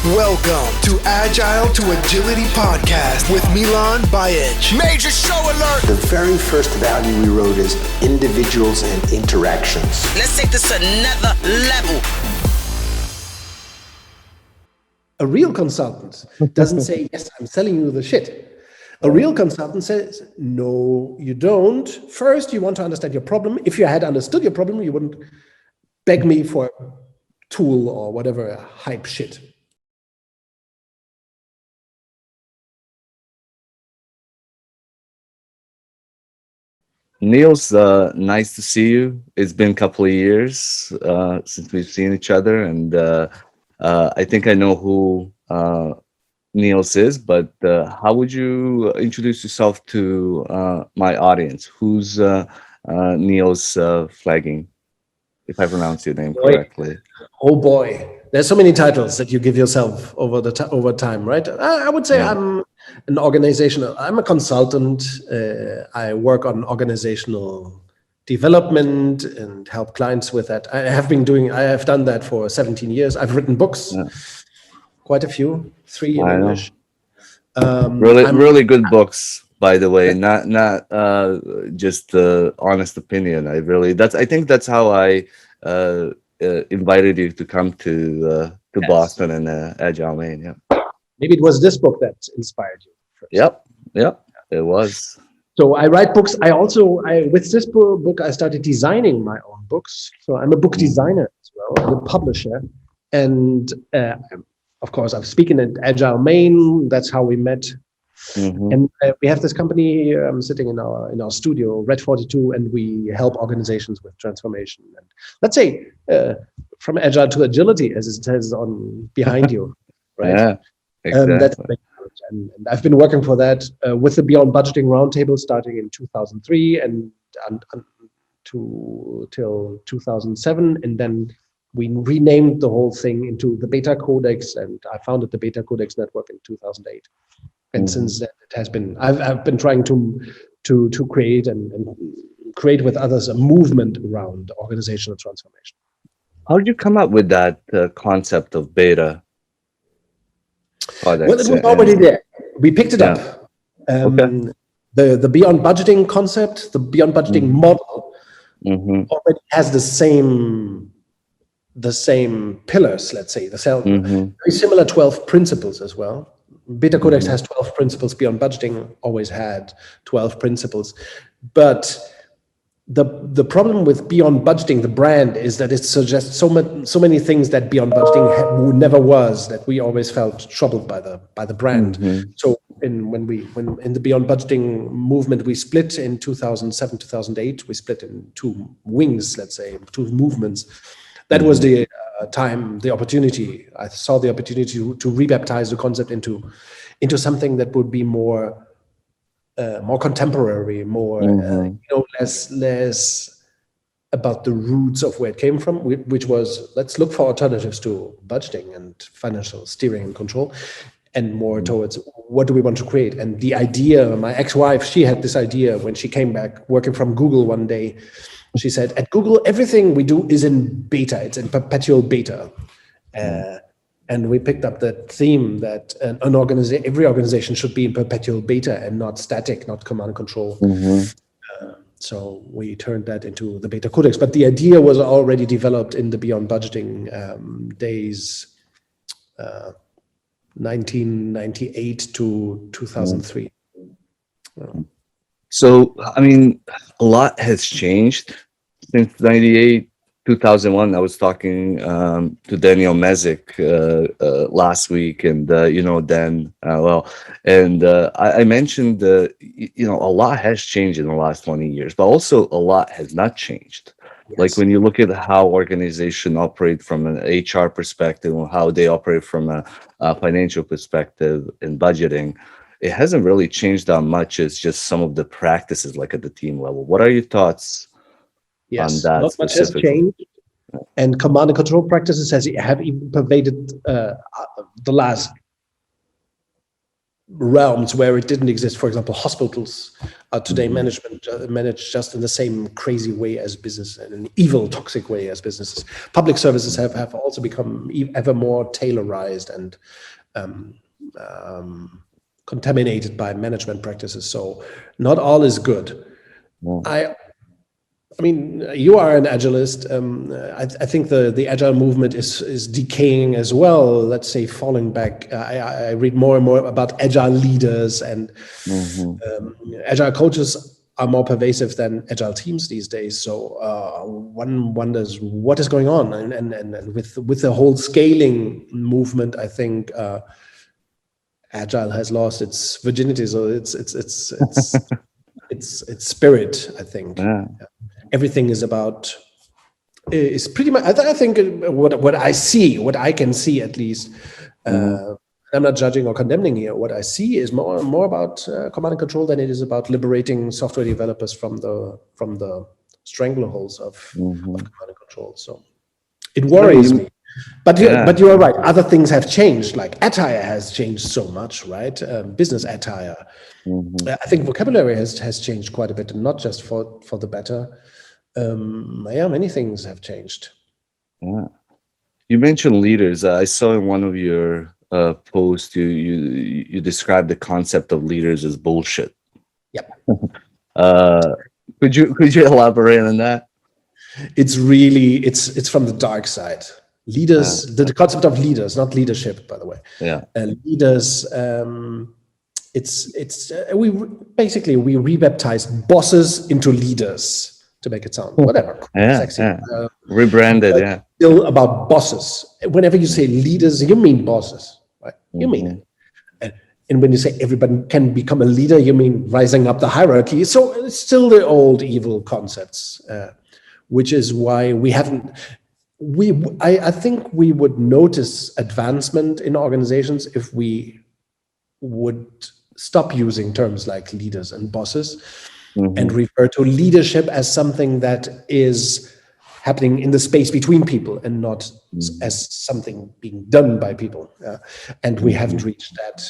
Welcome to Agile to Agility podcast with Miljan, Bajic. Major show alert! The very first value we wrote is individuals and interactions. Let's take this another level. A real consultant doesn't say, yes, I'm selling you the shit. A real consultant says, no, you don't. First, you want to understand your problem. If you had understood your problem, you wouldn't beg me for a tool or whatever hype shit. Niels, nice to see you. It's been a couple of years since we've seen each other, and I think I know who Niels is, but how would you introduce yourself to my audience? Who's Niels Pflaeging, if I pronounce your name correctly? Oh boy, there's so many titles that you give yourself over time, right? I would say I'm I'm a consultant. I work on organizational development and help clients with that. I have done that for 17 years. I've written books, quite a few, 3 in English. Really good books, by the way. Not just honest opinion. I think that's how I invited you to come to Boston and Agile Maine. Yeah. Maybe it was this book that inspired you first. Yep, it was. So I write books. With this book, I started designing my own books. So I'm a book designer as well, I'm a publisher. And of course, I'm speaking at Agile Maine. That's how we met. Mm-hmm. And we have this company sitting in our studio, Red 42, and we help organizations with transformation. And let's say from Agile to Agility, as it says on behind you, right? Yeah. Exactly. That's and I've been working for that with the Beyond Budgeting Roundtable starting in 2003 and till 2007, and then we renamed the whole thing into the Beta Codex, and I founded the Beta Codex network in 2008. And since then, it has been I've been trying to create and create with others a movement around organizational transformation. How did you come up with that concept of beta? Well, it was already there. We picked it up. The Beyond Budgeting concept, the Beyond Budgeting model, already has the same pillars. Let's say very similar 12 principles as well. Beta Codex has 12 principles. Beyond Budgeting always had 12 principles, but the problem with Beyond Budgeting, the brand, is that it suggests so many things that Beyond Budgeting never was, that we always felt troubled by the brand. So in the Beyond Budgeting movement, we split in 2007, 2008. We split in two wings, let's say, two movements. That was the opportunity. I saw the opportunity to rebaptize the concept into something that would be more contemporary, more less about the roots of where it came from, which was, let's look for alternatives to budgeting and financial steering and control, and more towards what do we want to create. And the idea, my ex-wife, she had this idea when she came back working from Google one day. She said, at Google, everything we do is in beta. It's in perpetual beta. And we picked up that theme that every organization should be in perpetual beta and not static, not command and control. So we turned that into the Beta Codex. But the idea was already developed in the Beyond Budgeting days, 1998 to 2003. So, I mean, a lot has changed since 98. 2001, I was talking to Daniel Mezick last week, and I mentioned a lot has changed in the last 20 years, but also a lot has not changed. Yes. Like when you look at how organizations operate from an HR perspective, or how they operate from a financial perspective in budgeting, it hasn't really changed that much. It's just some of the practices, like at the team level. What are your thoughts? Yes, not much has changed, and command and control practices have even pervaded the last realms where it didn't exist. For example, hospitals are today managed just in the same crazy way as business, and an evil, toxic way as businesses. Public services have also become ever more tailorized and contaminated by management practices. So not all is good. I mean, you are an agilist. I think the agile movement is decaying as well. Let's say falling back. I read more and more about agile leaders, and agile coaches are more pervasive than agile teams these days. So one wonders what is going on, and with the whole scaling movement, I think agile has lost its virginity. So it's spirit, I think. Yeah. Everything is about, is pretty much, I think what I see, what I can see at least, I'm not judging or condemning here. What I see is more about command and control than it is about liberating software developers from the strangleholds of command and control. So it worries me. But you are right. Other things have changed. Like attire has changed so much, right? Business attire. I think vocabulary has changed quite a bit, and not just for the better. Many things have changed. Yeah. You mentioned leaders. I saw in one of your posts you described the concept of leaders as bullshit. Yep. Could you elaborate on that? It's really it's from the dark side. Leaders, the concept of leaders, not leadership, by the way. Yeah. Leaders. We rebaptized bosses into leaders to make it sound whatever. Sexy. Rebranded. Still about bosses. Whenever you say leaders, you mean bosses, right? You mean it. And when you say everybody can become a leader, you mean rising up the hierarchy. So it's still the old evil concepts, which is why we haven't. I think we would notice advancement in organizations if we would stop using terms like leaders and bosses and refer to leadership as something that is happening in the space between people and not as something being done by people. And we haven't reached that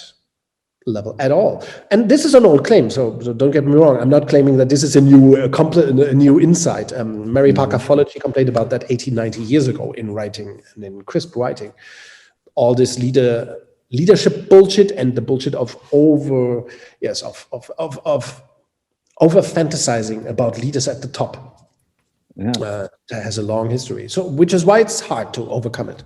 level at all. And this is an old claim, so don't get me wrong. I'm not claiming that this is a new insight. Mary Parker Follett, she complained about that 80, 90 years ago in writing and in crisp writing. All this leadership bullshit and the bullshit of over fantasizing about leaders at the top. That has a long history. So, which is why it's hard to overcome it.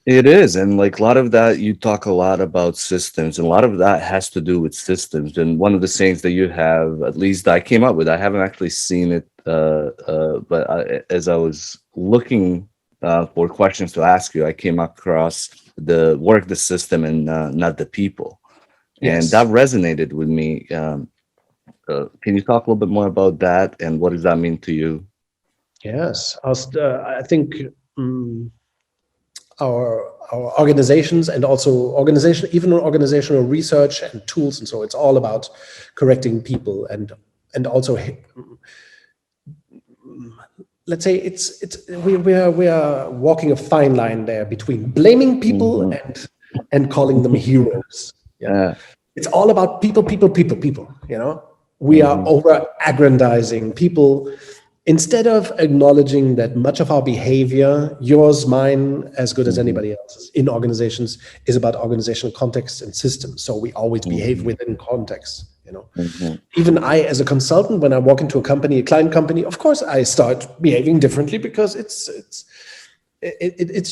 It is, and like a lot of that, you talk a lot about systems, and a lot of that has to do with systems. And one of the sayings that you have, at least I came up with, I haven't actually seen it, but as I was looking for questions to ask you, I came across the work the system and not the people. Yes. And that resonated with me. Can you talk a little bit more about that, and what does that mean to you? Yes, I think our organizations and also organizational research and tools, and so it's all about correcting people and also let's say we are walking a fine line there between blaming people and calling them heroes. It's all about people. You know, we are over-aggrandizing people instead of acknowledging that much of our behavior, yours, mine, as good as anybody else's, in organizations is about organizational context and systems. So we always behave within context. You know, even I, as a consultant, when I walk into a company, a client company, of course, I start behaving differently because it's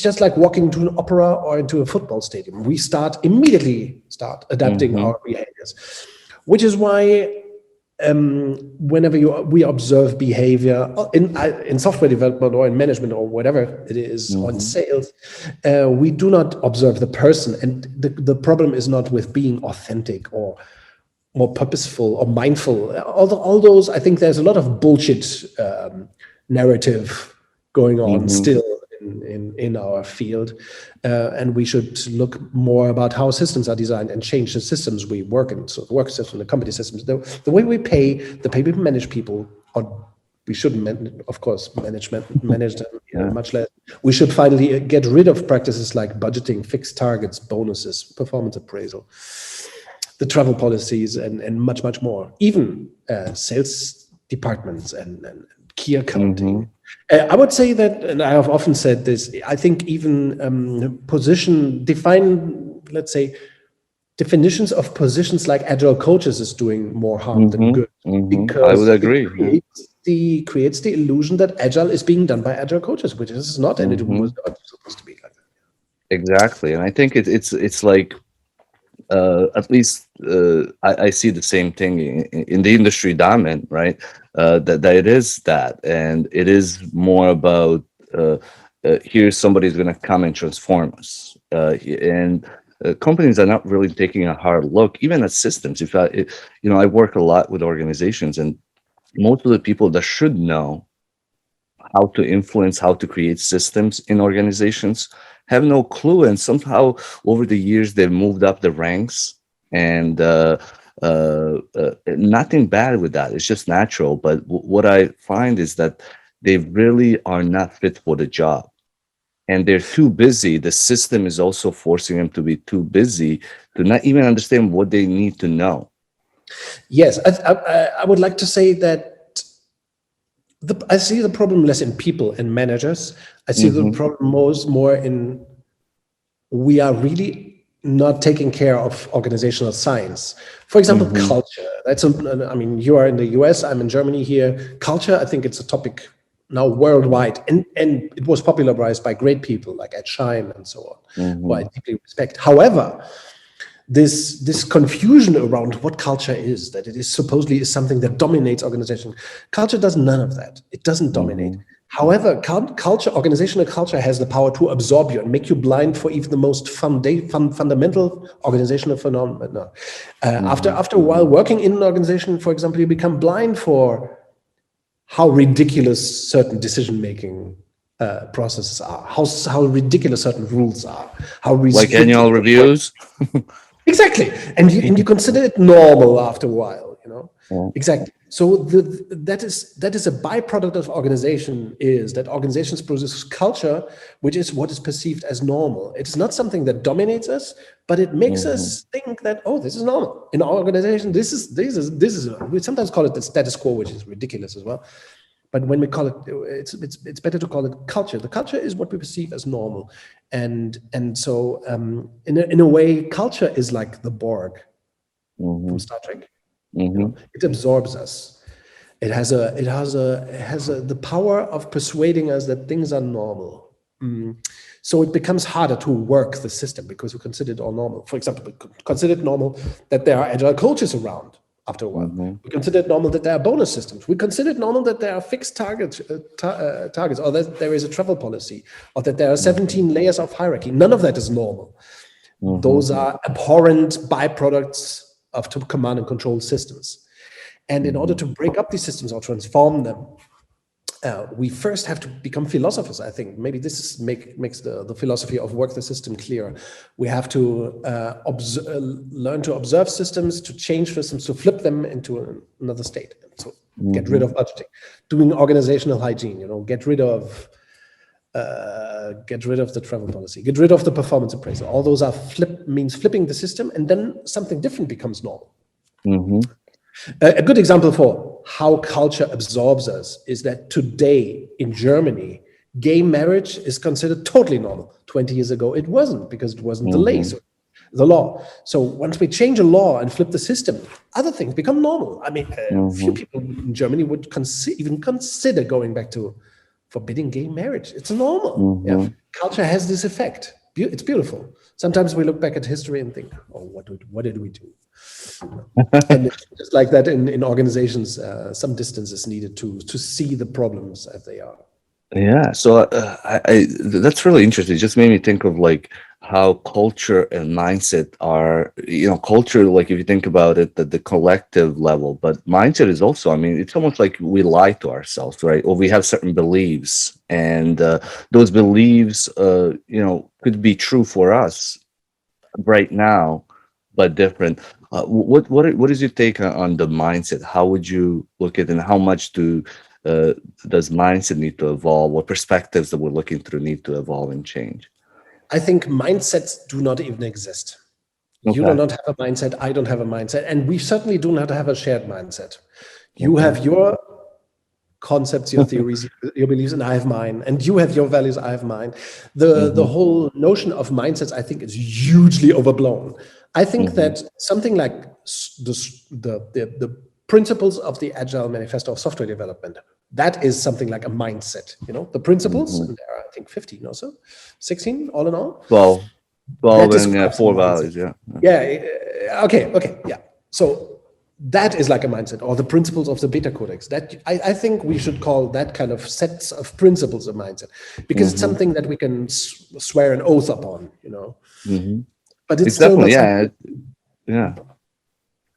just like walking into an opera or into a football stadium. We immediately start adapting our behaviors, which is why whenever we observe behavior in software development or in management or whatever it is, or in sales, we do not observe the person. And the problem is not with being authentic or more purposeful or mindful. All those, I think there's a lot of bullshit narrative going on still in our field, and we should look more about how systems are designed and change the systems we work in. So the work system, the company systems, the way we pay, the way we manage people, or we shouldn't, of course, manage them much less. We should finally get rid of practices like budgeting, fixed targets, bonuses, performance appraisal. the travel policies, and much, much more. Even sales departments and key accounting. I would say that, and I have often said this, I think even definitions of positions like agile coaches is doing more harm than good. Because I would agree. It creates the illusion that agile is being done by agile coaches, which is not, and it was not supposed to be like that. Exactly, and I think it's like at least I see the same thing in the industry dominant, right? That it is that, and it is more about here's somebody's going to come and transform us, and companies are not really taking a hard look, even at systems. I work a lot with organizations, and most of the people that should know how to influence, how to create systems in organizations have no clue, and somehow over the years they've moved up the ranks, and nothing bad with that. It's just natural. But what I find is that they really are not fit for the job, and they're too busy. The system is also forcing them to be too busy to not even understand what they need to know. Yes, I would like to say that I see the problem less in people and managers. I see the problem more in we are really not taking care of organizational science. For example, culture. You are in the US, I'm in Germany here. Culture, I think it's a topic now worldwide, and it was popularized by great people like Ed Schein and so on, who I deeply respect. However, this confusion around what culture is, that it is supposedly is something that dominates organization. Culture does none of that. It doesn't dominate. However, organizational culture has the power to absorb you and make you blind for even the most fundamental organizational phenomena. After a while working in an organization, for example, you become blind for how ridiculous certain decision-making processes are, how ridiculous certain rules are, like annual reviews. Exactly, and you consider it normal after a while, Exactly. So that is a byproduct of organization, is that organizations produce culture, which is what is perceived as normal. It's not something that dominates us, but it makes us think that, oh, this is normal in our organization. This is. We sometimes call it the status quo, which is ridiculous as well. But when we call it, it's better to call it culture. The culture is what we perceive as normal, and so in a way, culture is like the Borg from Star Trek. It absorbs us. It has the power of persuading us that things are normal. So it becomes harder to work the system because we consider it all normal. For example, we consider it normal that there are agile coaches around. After a while, we consider it normal that there are bonus systems. We consider it normal that there are fixed targets, or that there is a travel policy, or that there are 17 layers of hierarchy. None of that is normal. Those are abhorrent byproducts of command and control systems. And in order to break up these systems or transform them, we first have to become philosophers. I think maybe this makes the philosophy of work the system clearer. We have to learn to observe systems, to change systems, to flip them into another state. So get rid of budgeting, doing organizational hygiene. Get rid of the travel policy, get rid of the performance appraisal. All those are means flipping the system, and then something different becomes normal. A good example for how culture absorbs us is that today in Germany, gay marriage is considered totally normal. 20 years ago, it wasn't, because it wasn't the law. So once we change a law and flip the system, other things become normal. Few people in Germany would even consider going back to forbidding gay marriage. It's normal. Culture has this effect. It's beautiful. Sometimes we look back at history and think, oh, what did we do? And it's just like that in organizations, some distance is needed to see the problems as they are. Yeah, so that's really interesting. It just made me think of like how culture and mindset are, culture, like if you think about it at the collective level, but mindset is also, it's almost like we lie to ourselves, right? Or we have certain beliefs, and those beliefs, could be true for us right now, but different. What is your take on the mindset? How would you look at it, and how much does mindset need to evolve? What perspectives that we're looking through need to evolve and change? I think mindsets do not even exist. You do not have a mindset. I don't have a mindset. And we certainly do not have a shared mindset. You have your concepts, your theories, your beliefs, and I have mine. And you have your values, I have mine. The whole notion of mindsets, I think, is hugely overblown. I think that something like the principles of the Agile Manifesto of Software Development, that is something like a mindset. The principles, and there are, I think, 15 or so, 16 all in all. 12 and 4 values, yeah. Okay, yeah. So that is like a mindset, or the principles of the Beta Codex. That I think we should call that kind of sets of principles a mindset, because it's something that we can swear an oath upon, But it's still definitely,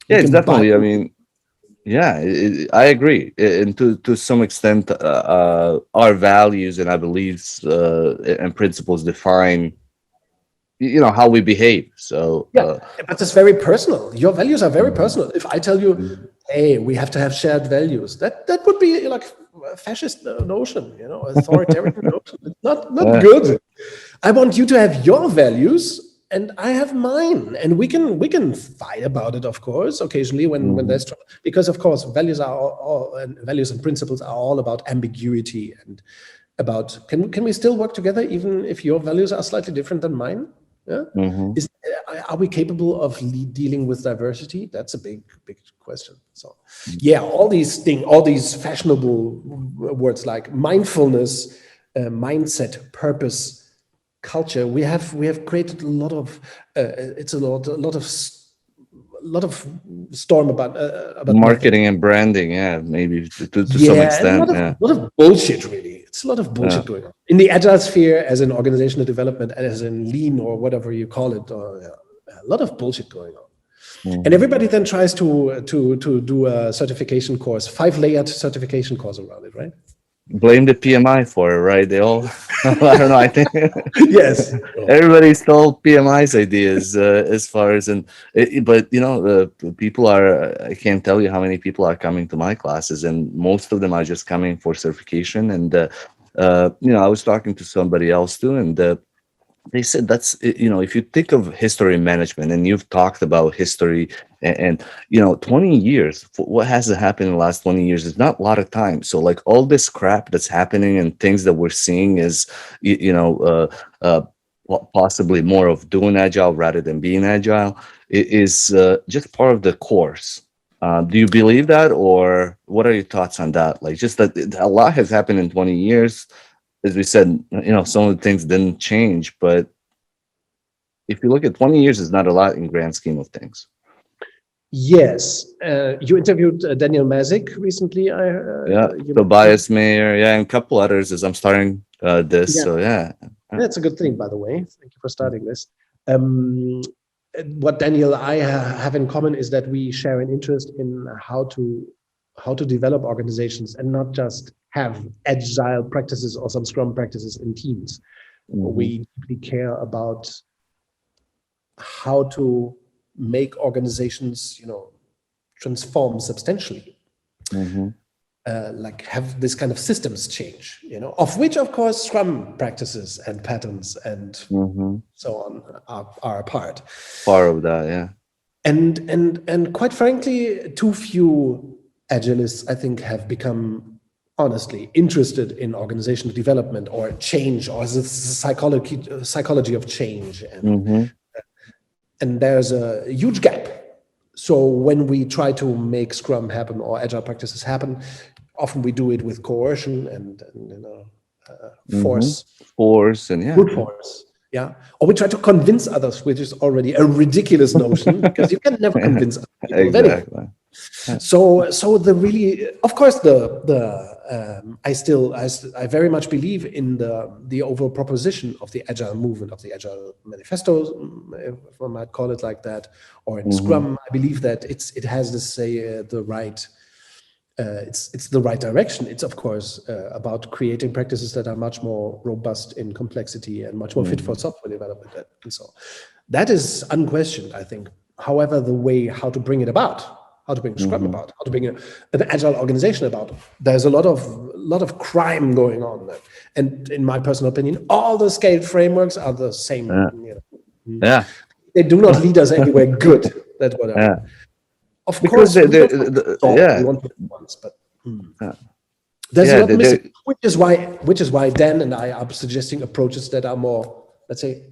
it's definitely. I mean, I agree, and to some extent, our values and our beliefs and principles define how we behave. So but it's very personal. Your values are very personal. If I tell you, hey, we have to have shared values, that would be like a fascist notion, authoritarian notion. It's not good. I want you to have your values and I have mine, and we can fight about it, of course, occasionally when there's trouble, because of course values and principles are all about ambiguity and about can we still work together even if your values are slightly different than mine? Yeah. Are we capable of dealing with diversity? That's a big question. So, all these fashionable words like mindfulness, mindset, purpose, culture. We have created a lot of storm about marketing and branding. Yeah, maybe to some extent. A lot of bullshit, really. It's a lot of bullshit going on in the Agile sphere, as in organizational development, as in lean or whatever you call it. A lot of bullshit going on, and everybody then tries to do a certification course, 5-layered certification course around it, right? Blame the PMI for it, right? They all, I don't know. I think yes, everybody stole PMI's ideas as far as but people are. I can't tell you how many people are coming to my classes, and most of them are just coming for certification. And I was talking to somebody else too, and they said that's if you think of history management, and you've talked about history and 20 years, what has happened in the last 20 years is not a lot of time. So like all this crap that's happening and things that we're seeing is possibly more of doing Agile rather than being Agile. It is just part of the course. Do you believe that, or what are your thoughts on that? Like, just that a lot has happened in 20 years. As we said, some of the things didn't change, but if you look at 20 years, it's not a lot in grand scheme of things. Yes. You interviewed Daniel Mazic recently. Tobias Mayer, and a couple others as I'm starting this. Yeah. So, That's a good thing, by the way. Thank you for starting this. What Daniel and I have in common is that we share an interest in how to develop organizations and not just have Agile practices or some Scrum practices in teams. We deeply care about how to make organizations, transform substantially. Like have this kind of systems change, of which, of course, Scrum practices and patterns and so on are a part. Part of that, yeah. And quite frankly, too few Agilists, I think, have become honestly interested in organizational development or change, or the psychology of change. And there's a huge gap. So when we try to make Scrum happen or Agile practices happen, often we do it with coercion and force. Brute force. Yeah. Or we try to convince others, which is already a ridiculous notion, because you can never convince other people. Exactly. So the really, of course, I very much believe in the overall proposition of the Agile movement, of the Agile Manifesto, if one might call it like that, or in Scrum. I believe that it has the right. It's the right direction. It's, of course, about creating practices that are much more robust in complexity and much more fit for software development. And so that is unquestioned, I think. However, the way how to bring it about, how to bring Scrum about, how to bring an Agile organization about, there's a lot of crime going on there. And in my personal opinion, all the scale frameworks are the same. they do not lead us anywhere good. That's what I mean. Of course, we want to once, but there's a lot missing, which is why Dan and I are suggesting approaches that are more, let's say,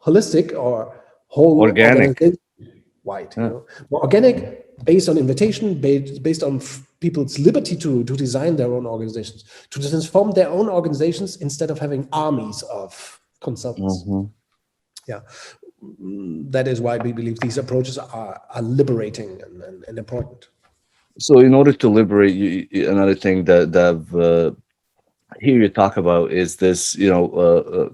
holistic or whole, organic, wide, more organic, based on invitation, based on people's liberty to design their own organizations, to transform their own organizations instead of having armies of consultants. Yeah. That is why we believe these approaches are liberating and important. So in order to liberate you, another thing that I've hear you talk about is this,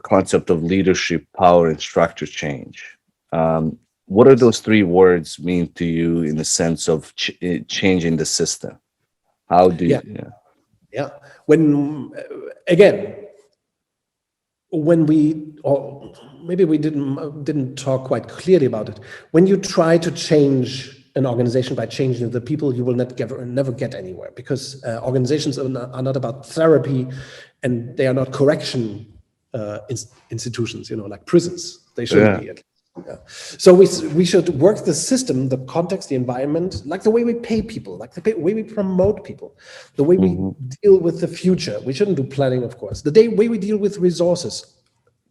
concept of leadership, power, and structure change. What do those three words mean to you in the sense of changing the system? How do you? Yeah. When we, or maybe we didn't talk quite clearly about it. When you try to change an organization by changing the people, you will never get anywhere, because organizations are not about therapy, and they are not correction institutions, like prisons. They shouldn't be. So we should work the system, the context, the environment, like the way we pay people, like the way we promote people, the way we deal with the future. We shouldn't do planning, of course. The way we deal with resources,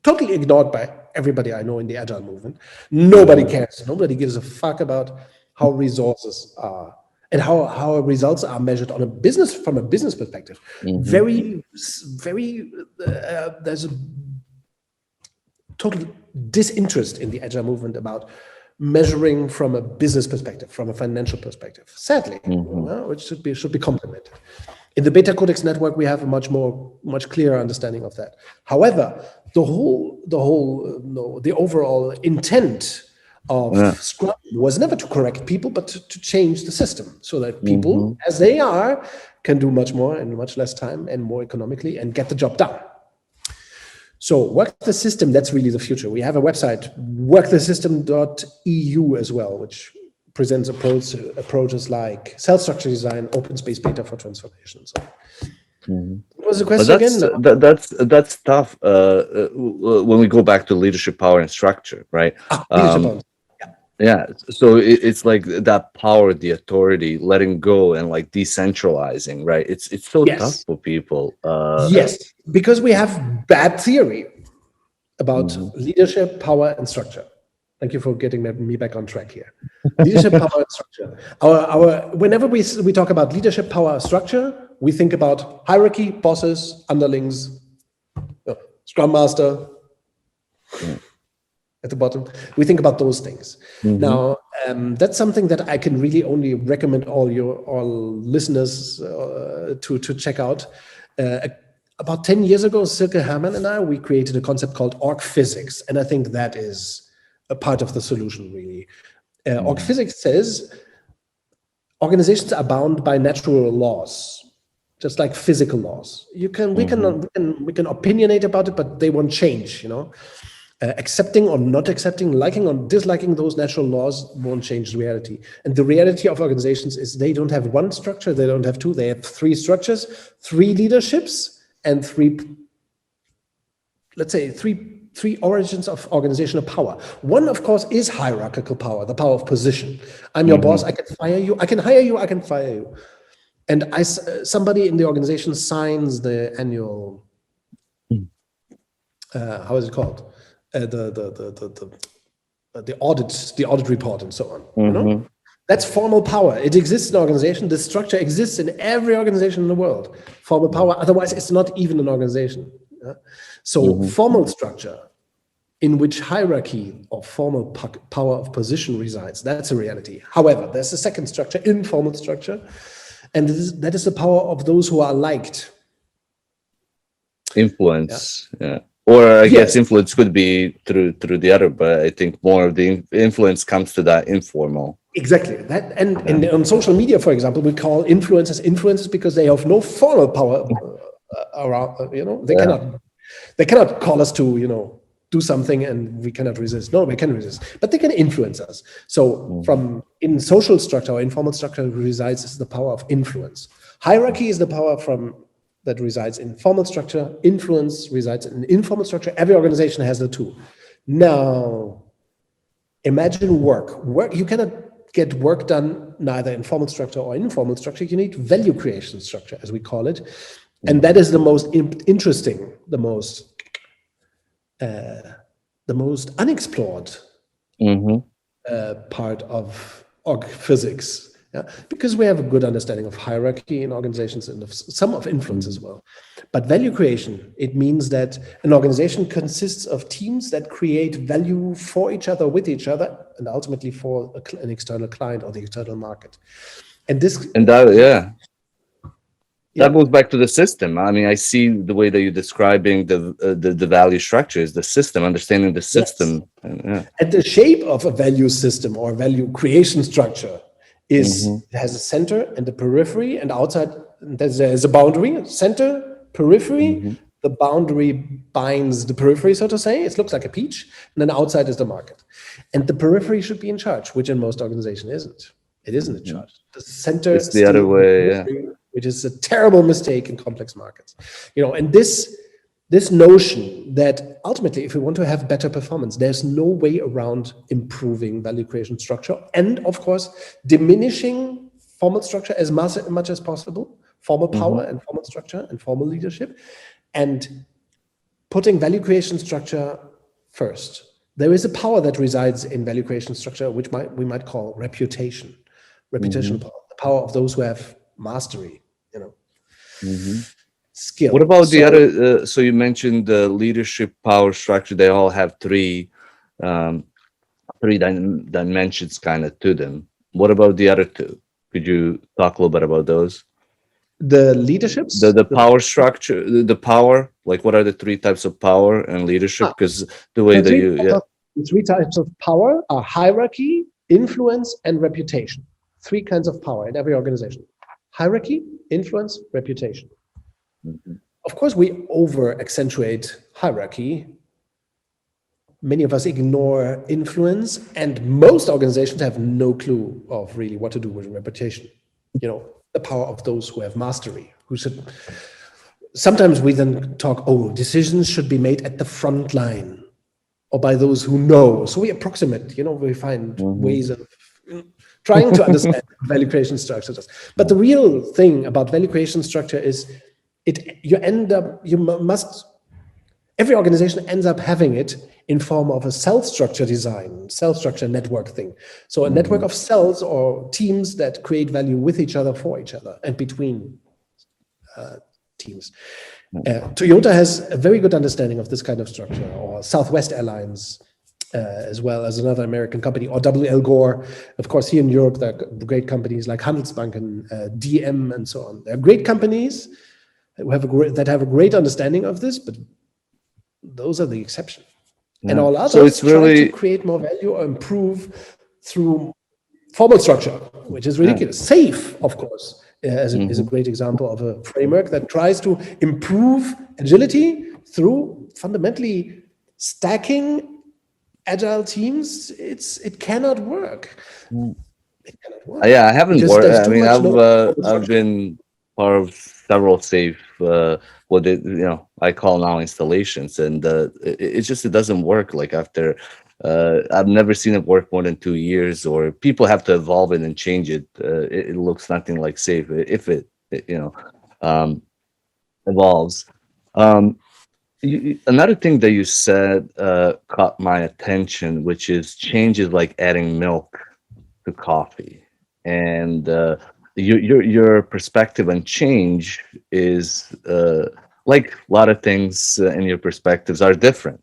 totally ignored by everybody I know in the Agile movement. Nobody cares. Nobody gives a fuck about how resources are and how results are measured from a business perspective. Very, very, there's a total disinterest in the Agile movement about measuring from a business perspective, from a financial perspective. Sadly, which should be complemented. In the Beta Codex network, we have a much clearer understanding of that. However, the overall intent of Scrum was never to correct people, but to change the system so that people, as they are, can do much more in much less time and more economically and get the job done. So work the system, that's really the future. We have a website, workthesystem.eu as well, which presents approaches like self-structure design, open space beta for transformation. So what was the question again? That's tough when we go back to leadership, power, and structure, right? So it's like that power, the authority, letting go and like decentralizing, right? It's so tough for people. Yes, because we have bad theory about leadership, power, and structure. Thank you for getting me back on track here. Leadership, power, and structure. Whenever we talk about leadership, power, structure, we think about hierarchy, bosses, underlings, Scrum Master. At the bottom, we think about those things. Now, that's something that I can really only recommend all listeners to check out. About 10 years ago, Silke Hermann and I, we created a concept called org physics, and I think that is a part of the solution, really. Org physics says organizations are bound by natural laws, just like physical laws. We can opinionate about it, but they won't change, accepting or not accepting, liking or disliking those natural laws won't change the reality. And the reality of organizations is they don't have one structure, they don't have two, they have three structures, three leaderships, and three origins of organizational power. One, of course, is hierarchical power, the power of position. I'm your boss, I can fire you, I can hire you, I can fire you. And somebody in the organization signs the annual, how is it called? The audit report and so on. That's formal power. It exists in an organization. This structure exists in every organization in the world. Formal power. Otherwise, it's not even an organization. So formal structure, in which hierarchy of formal power of position resides, that's a reality. However, there's a second structure, informal structure, and that is the power of those who are liked. Influence. Or I guess influence could be through the other, but I think more of the influence comes to that informal. Exactly. That and on social media, for example, we call influencers because they have no formal power around. They cannot call us to do something and we cannot resist. No, we can resist, but they can influence us. So from in social structure or informal structure resides is the power of influence. Hierarchy is the power that resides in formal structure. Influence resides in informal structure. Every organization has the two. Now, Imagine work. You cannot get work done neither in formal structure or informal structure. You need value creation structure, as we call it. And that is the most interesting, the most unexplored part of org physics. Yeah? Because we have a good understanding of hierarchy in organizations and of some of influence as well. But value creation, it means that an organization consists of teams that create value for each other, with each other, and ultimately for an external client or the external market. And that goes back to the system. I mean, I see the way that you're describing the value structure is the system, understanding the system. Yes. And the shape of a value system or value creation structure it has a center and a periphery, and outside there's a boundary, center, periphery. The boundary binds the periphery, so to say. It looks like a peach, and then outside is the market. And the periphery should be in charge, which in most organizations isn't. It isn't in charge. The center is the other way, which is a terrible mistake in complex markets. And this notion that ultimately, if we want to have better performance, there's no way around improving value creation structure and, of course, diminishing formal structure as much as possible, formal power and formal structure and formal leadership, and putting value creation structure first. There is a power that resides in value creation structure, which we might call reputation. Reputational power, the power of those who have mastery, skill. What about the other? So you mentioned the leadership power structure. They all have three dimensions kind of to them. What about the other two? Could you talk a little bit about those? The leaderships? The power structure, the power, like what are the three types of power and leadership? Because the way that the three types of power are hierarchy, influence, and reputation. Three kinds of power in every organization: hierarchy, influence, reputation. Of course, we over-accentuate hierarchy. Many of us ignore influence, and most organizations have no clue of really what to do with reputation. The power of those who have mastery, who should. Sometimes we then talk, decisions should be made at the front line or by those who know. So we approximate, we find ways of trying to understand value creation structures. But the real thing about value creation structure is every organization ends up having it in form of a cell structure design, cell structure network thing. So a network of cells or teams that create value with each other, for each other, and between teams. Toyota has a very good understanding of this kind of structure, or Southwest Airlines, as well as another American company, or W.L. Gore. Of course, here in Europe, there are great companies like Handelsbanken, DM, and so on. There are great companies that have a great understanding of this, but those are the exception. Yeah. And all others try to create more value or improve through formal structure, which is ridiculous. SAFe, of course, is a great example of a framework that tries to improve agility through fundamentally stacking agile teams. It cannot work. It cannot work. Yeah, I haven't worked. I mean, I've been part of several SAFe, I call now installations, and it doesn't work. Like after, I've never seen it work more than 2 years, or people have to evolve it and change it. It looks nothing like SAFe if it evolves. Another thing that you said caught my attention, which is changes like adding milk to coffee, and your perspective on change is like a lot of things in your perspectives are different,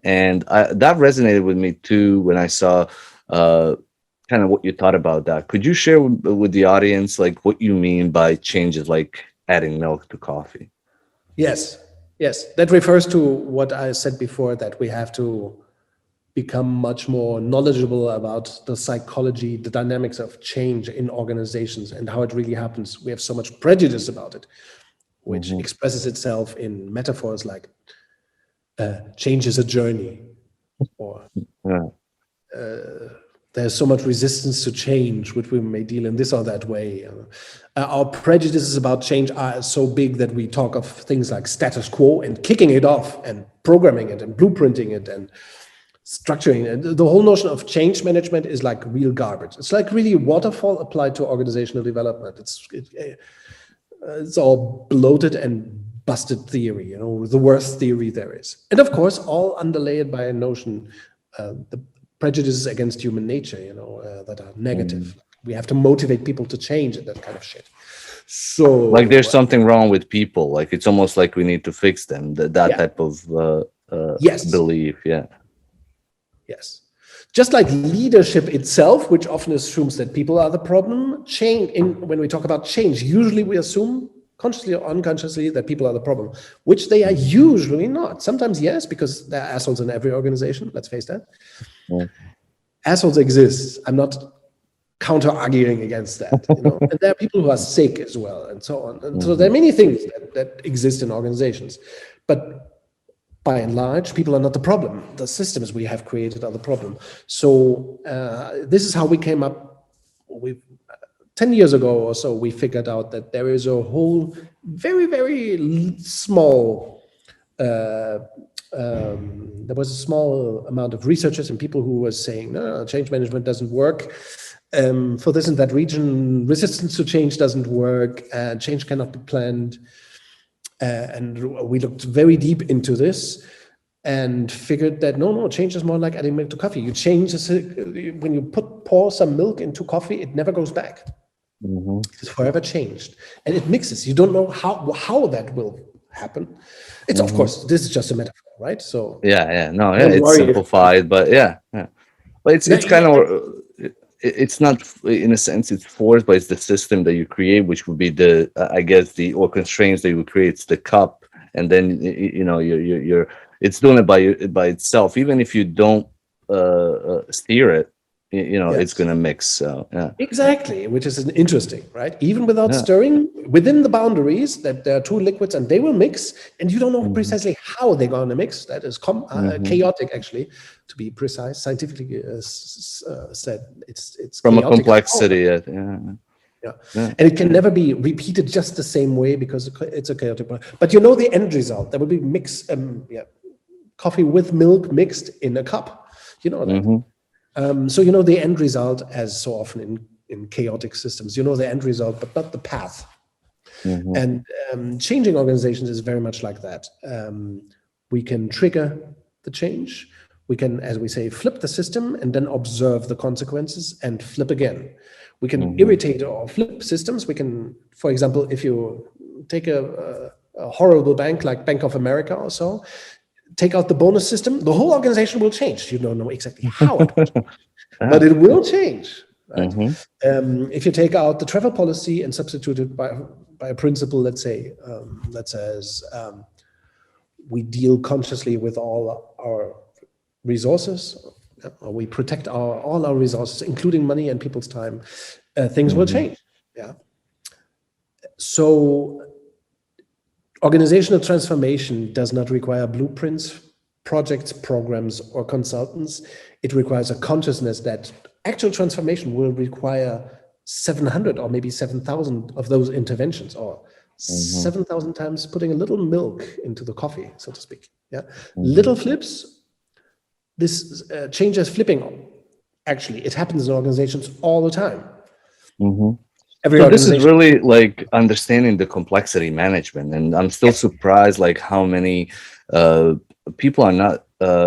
and that resonated with me too when I saw kind of what you thought about that. Could you share with the audience like what you mean by changes like adding milk to coffee? Yes, that refers to what I said before, that we have to become much more knowledgeable about the psychology, the dynamics of change in organizations and how it really happens. We have so much prejudice about it, which expresses itself in metaphors like change is a journey, or there's so much resistance to change, which we may deal in this or that way. Our prejudices about change are so big that we talk of things like status quo and kicking it off and programming it and blueprinting it and structuring. The whole notion of change management is like real garbage. It's like really waterfall applied to organizational development. It's all bloated and busted theory, the worst theory there is. And of course, all underlaid by a notion, the prejudices against human nature, that are negative. We have to motivate people to change and that kind of shit. So like there's something wrong with people. Like it's almost like we need to fix them. That type of belief. Yeah. Yes. Just like leadership itself, which often assumes that people are the problem, when we talk about change, usually we assume consciously or unconsciously that people are the problem, which they are usually not. Sometimes yes, because there are assholes in every organization, let's face that. Yeah. Assholes exist. I'm not counter-arguing against that. And there are people who are sick as well, and so on. And so there are many things that exist in organizations. But by and large, people are not the problem. The systems we have created are the problem. So this is how we came up. 10 years ago or so, we figured out that there is a whole very, very small, there was a small amount of researchers and people who were saying, no, change management doesn't work. For this and that region, resistance to change doesn't work, change cannot be planned. And we looked very deep into this and figured that no, change is more like adding milk to coffee. You change, when you pour some milk into coffee, it never goes back. It's forever changed. And it mixes. You don't know how that will happen. It's of course, this is just a metaphor, right? So it's simplified, but but it's kind of, it's not, in a sense, it's forced, but it's the system that you create, which would be or constraints that you would create. It's the cup, and then you're it's doing it by itself. Even if you don't steer it, it's going to mix. So exactly, which is interesting, right? Even without stirring, within the boundaries that there are two liquids and they will mix, and you don't know precisely how they're going to mix. That is chaotic, actually, to be precise. Scientifically said, it's from chaotic. A complexity. And it can never be repeated just the same way because it's a chaotic one. But the end result. There will be coffee with milk mixed in a cup. That. So the end result, as so often in chaotic systems, the end result, but not the path. And changing organizations is very much like that. We can trigger the change. We can, as we say, flip the system and then observe the consequences and flip again. We can irritate or flip systems. We can, for example, if you take a horrible bank like Bank of America or so, take out the bonus system, the whole organization will change. You don't know exactly how it will change, but it will change. Right? If you take out the travel policy and substitute it by a principle, let's say, that says we deal consciously with all our resources, or we protect all our resources, including money and people's time, things will change. Yeah. So organizational transformation does not require blueprints, projects, programs, or consultants. It requires a consciousness that actual transformation will require 700 or maybe 7,000 of those interventions, or 7,000 times putting a little milk into the coffee, so to speak. Yeah, little flips. This changes flipping. Actually, it happens in organizations all the time. So this is really like understanding the complexity management, and I'm still surprised like how many people are not,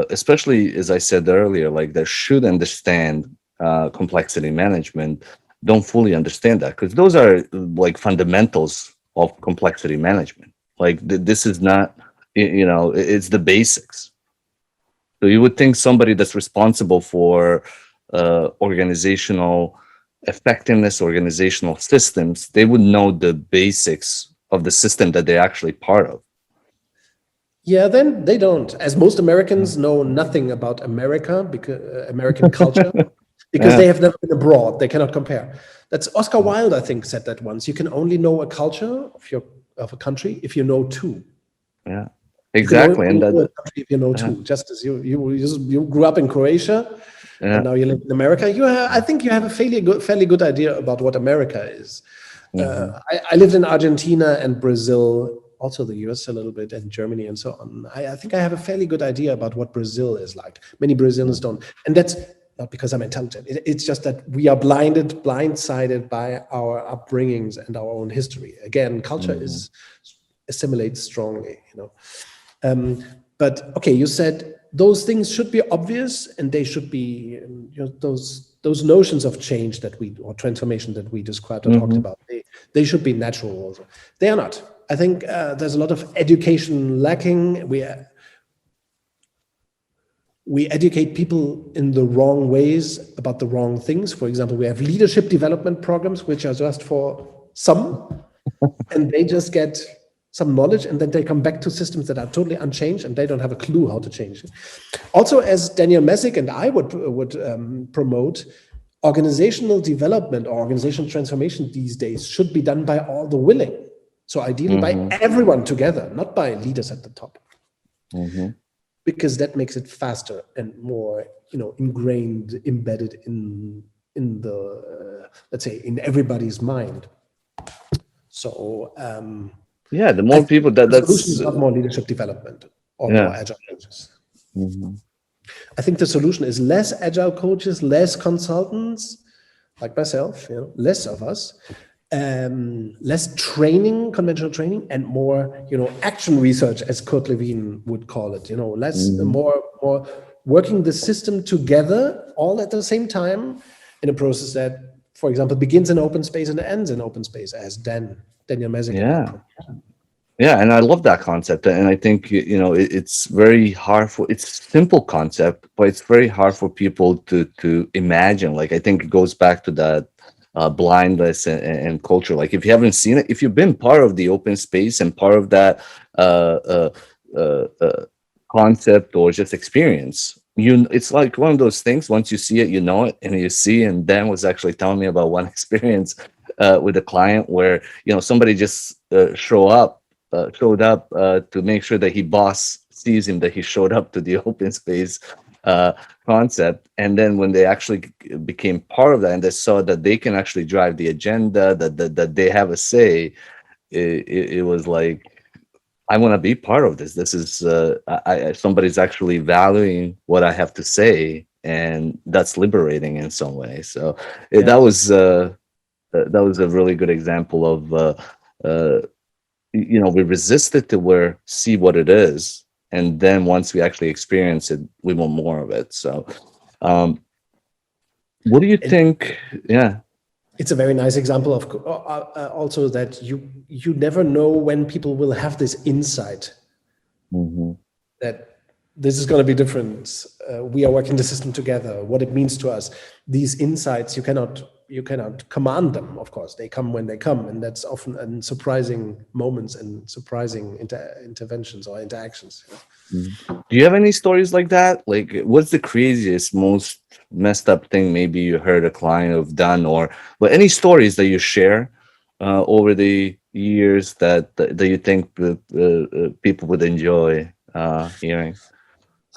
especially as I said earlier, like they should understand complexity management, don't fully understand that, because those are like fundamentals of complexity management. Like this is not, it's the basics. So you would think somebody that's responsible for organizational effectiveness, organizational systems, they would know the basics of the system that they're actually part of. Yeah, then they don't. As most Americans know nothing about America, because American culture, because they have never been abroad. They cannot compare. That's Oscar Wilde, I think, said that once. You can only know a culture of a country if you know two. Yeah. Exactly, and that if you know too, just as you grew up in Croatia, and now you live in America, I think you have a fairly good idea about what America is. I lived in Argentina and Brazil also the US a little bit, and Germany and so on. I think I have a fairly good idea about what Brazil is like. Many Brazilians don't. And that's not because I'm intelligent. It's just that we are blindsided by our upbringings and our own history. Again, culture assimilates strongly, But okay, you said those things should be obvious, and they should be those notions of change or transformation that we described or talked about. They should be natural also. They are not. I think there's a lot of education lacking. We educate people in the wrong ways about the wrong things. For example, we have leadership development programs which are just for some, and they just get some knowledge, and then they come back to systems that are totally unchanged, and they don't have a clue how to change it. Also, as Daniel Messick and I would promote, organizational development or organizational transformation these days should be done by all the willing. So ideally by everyone together, not by leaders at the top. Because that makes it faster and more, ingrained, embedded in the, let's say, in everybody's mind. So, the more people the solution is not more leadership development or more agile coaches. I think the solution is less agile coaches, less consultants like myself, less of us, less training, conventional training, and more, action research, as Kurt Lewin would call it. More working the system together all at the same time in a process that, for example, begins in open space and ends in open space, as Daniel Messick. Yeah, and I love that concept, and I think it's very hard it's a simple concept, but it's very hard for people to imagine. Like, I think it goes back to that blindness and culture. Like, if you haven't seen it, if you've been part of the open space and part of that concept or just experience, it's like one of those things. Once you see it, you know it, and you see. And Dan was actually telling me about one experience with a client where somebody just showed up to make sure that boss sees him, that he showed up to the open space concept. And then when they actually became part of that, and they saw that they can actually drive the agenda, that they have a say, it was like, I want to be part of this. This is somebody's actually valuing what I have to say, and that's liberating in some way. So that was a really good example of we resist it to see what it is, and then once we actually experience it, we want more of it. So what do you think? It's a very nice example of also that you never know when people will have this insight that this is going to be different. We are working the system together, what it means to us. These insights, you cannot command them, of course. They come when they come, and that's often in surprising moments and surprising interventions or interactions. Do you have any stories like that? Like, what's the craziest, most messed up thing maybe you heard a client have done, but any stories that you share over the years that you think people would enjoy hearing?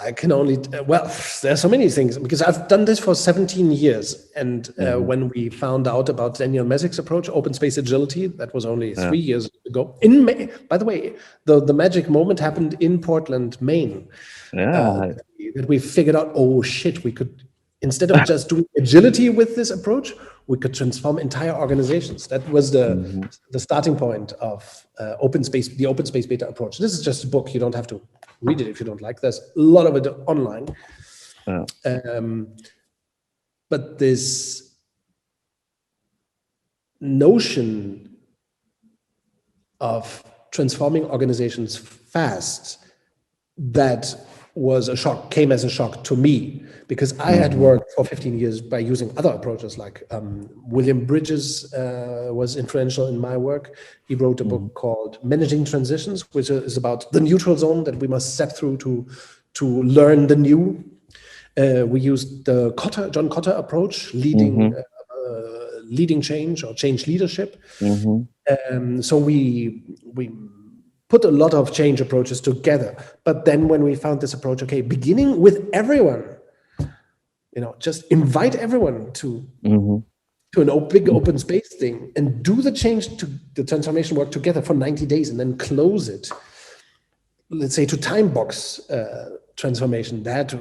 I can only, there's so many things, because I've done this for 17 years. And when we found out about Daniel Messick's approach, open space agility, that was only 3 years ago. In May, by the way, the magic moment happened in Portland, Maine. That we figured out, oh shit, we could, instead of just doing agility with this approach, we could transform entire organizations. That was the starting point of the open space beta approach. This is just a book. You don't have to read it if you don't like. There's a lot of it online. But this notion of transforming organizations fast, that was a shock, came as a shock to me, because I had worked for 15 years by using other approaches. Like William Bridges was influential in my work. He wrote a book called Managing Transitions, which is about the neutral zone that we must step through to learn the new. We used the John Cotter approach, leading change or change leadership. So we put a lot of change approaches together. But then when we found this approach, okay, beginning with everyone, just invite everyone to to an big open space thing and do the change to the transformation work together for 90 days and then close it, let's say to time box transformation, that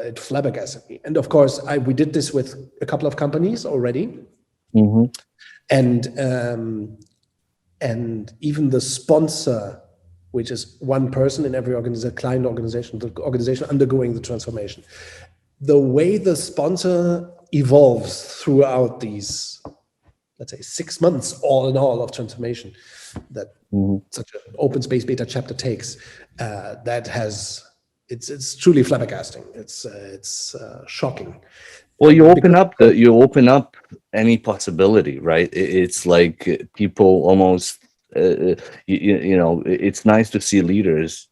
it flabbergasted me. And of course, we did this with a couple of companies already. And even the sponsor, which is one person in every organization, client organization, the organization undergoing the transformation, the way the sponsor evolves throughout these, let's say, 6 months, all in all, of transformation that such an open space beta chapter takes, it's truly flabbergasting. It's shocking. Well, you open up any possibility, right? It's like people almost, it's nice to see leaders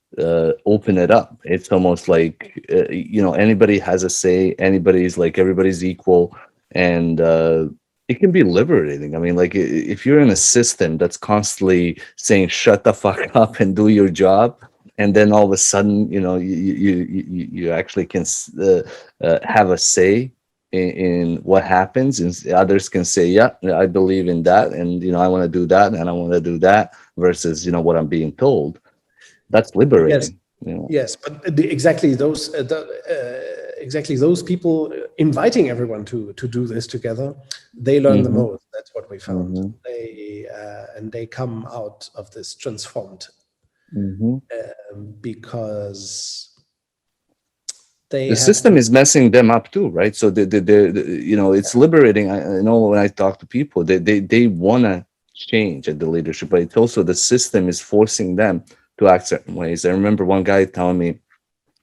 open it up. It's almost like, anybody has a say, everybody's equal, and it can be liberating. I mean, like, if you're in a system that's constantly saying, shut the fuck up and do your job, and then all of a sudden, you actually can have a say in what happens, and others can say, yeah, I believe in that, and I want to do that, and I want to do that, versus what I'm being told. That's liberating. Yes, but exactly those people inviting everyone to do this together, they learn the most. That's what we found. They come out of this transformed because the system is messing them up too, right? So it's liberating. I know when I talk to people, they want to change at the leadership, but it's also the system is forcing them to act certain ways. I remember one guy telling me,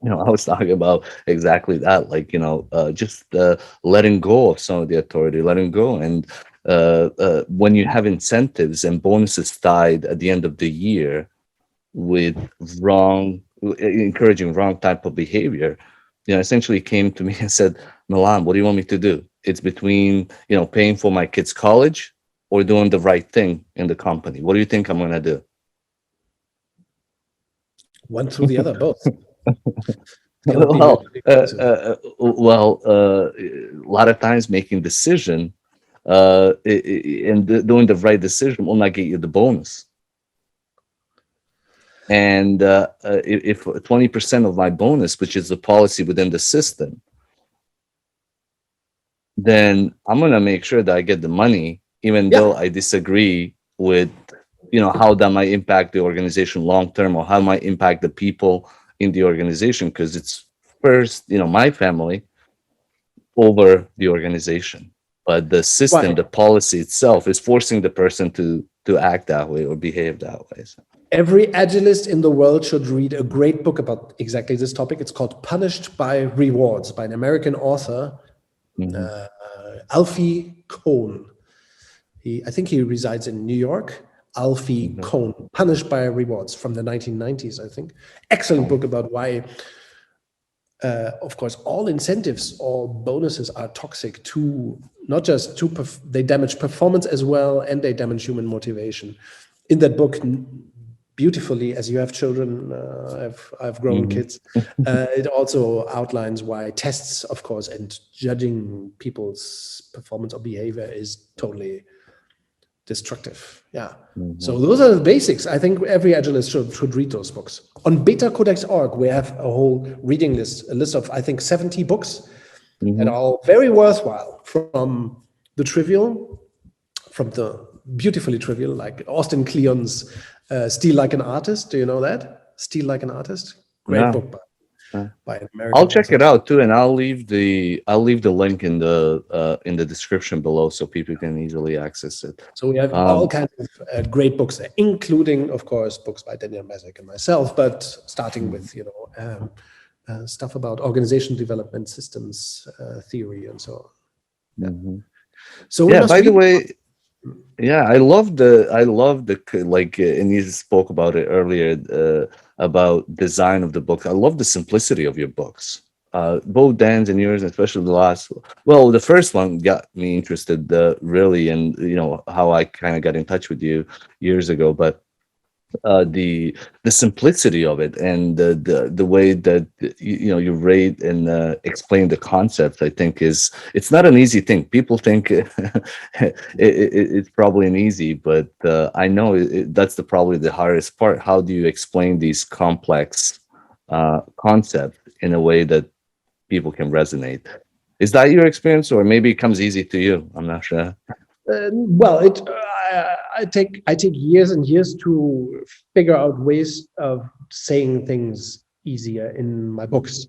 I was talking about exactly that, like, just letting go of some of the authority, letting go. And when you have incentives and bonuses tied at the end of the year with encouraging wrong type of behavior, essentially came to me and said, Miljan, what do you want me to do? It's between, paying for my kids' college or doing the right thing in the company. What do you think I'm going to do? One through the other, both. A lot of times making decision and doing the right decision will not get you the bonus. And if 20% of my bonus, which is the policy within the system, then I'm going to make sure that I get the money, even though I disagree with, how that might impact the organization long term, or how it might impact the people in the organization, because it's first, my family over the organization. But the system, the policy itself, is forcing the person to act that way or behave that way. So. Every agilist in the world should read a great book about exactly this topic. It's called Punished by Rewards by an American author, Alfie Kohn. I think he resides in New York. Alfie Kohn, Punished by Rewards, from the 1990s, I think. Excellent book about why, of course, all incentives, all bonuses are toxic to, not just they damage performance as well, and they damage human motivation. In that book, beautifully, as you have children, I've grown kids, it also outlines why tests, of course, and judging people's performance or behavior is totally destructive. So those are the basics. I think every agilist should read those books. On Beta Codex.org, we have a whole reading list, a list of, I think, 70 books that are all very worthwhile, from the trivial, from the beautifully trivial, like Austin Kleon's Steal Like an Artist. Do you know that? Steal Like an Artist? Great book by an American I'll check author. it out too, and I'll leave the link in the description below so people can easily access it. So we have all kinds of great books there, including, of course, books by Daniel Bajic and myself, but starting with stuff about organization development, systems theory, and so on. So by the way, I love the like, and you spoke about it earlier about design of the book. I love the simplicity of your books, both Dan's and yours, especially the first one got me interested really, and how I kind of got in touch with you years ago. But the simplicity of it, and the way that you rate and explain the concept. I think it's not an easy thing. People think it's probably an easy, but I know that's probably the hardest part. How do you explain these complex concepts in a way that people can resonate? Is that your experience, or maybe it comes easy to you? I'm not sure. Well, I take years and years to figure out ways of saying things easier in my books.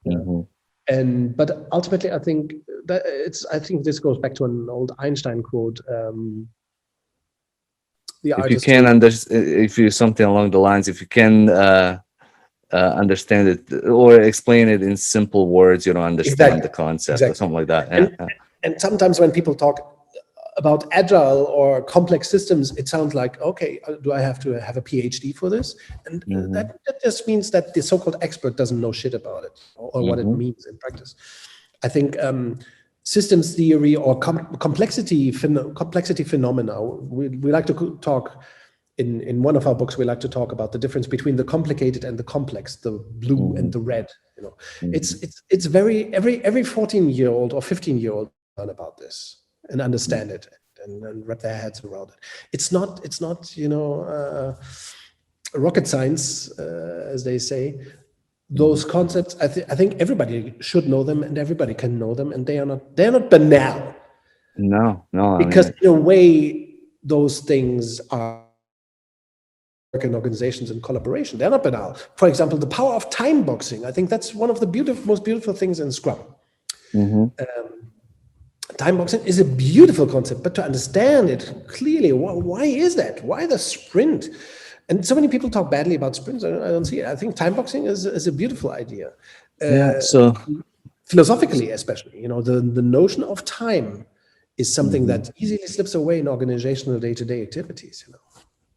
But ultimately, I think that I think this goes back to an old Einstein quote. If you can understand, if you something along the lines, if you can understand it or explain it in simple words, you don't understand the concept or something like that. And sometimes when people talk about agile or complex systems, it sounds like, okay, do I have to have a PhD for this? And that just means that the so-called expert doesn't know shit about it or what it means in practice. I think systems theory or complexity phenomena, we like to talk in one of our books, we like to talk about the difference between the complicated and the complex, the blue and the red. It's very every 14-year-old or 15-year-old learn about this and understand it and wrap their heads around it. It's not rocket science, as they say. Those concepts, I think everybody should know them and everybody can know them, and they're not banal. No, because in a way, those things are in organizations and collaboration. They're not banal. For example, the power of time boxing. I think that's one of the most beautiful things in Scrum. Time boxing is a beautiful concept, but to understand it clearly, why is that? Why the sprint? And so many people talk badly about sprints. I don't see it. I think time boxing is a beautiful idea. So philosophically, especially, the notion of time is something that easily slips away in organizational day-to-day activities.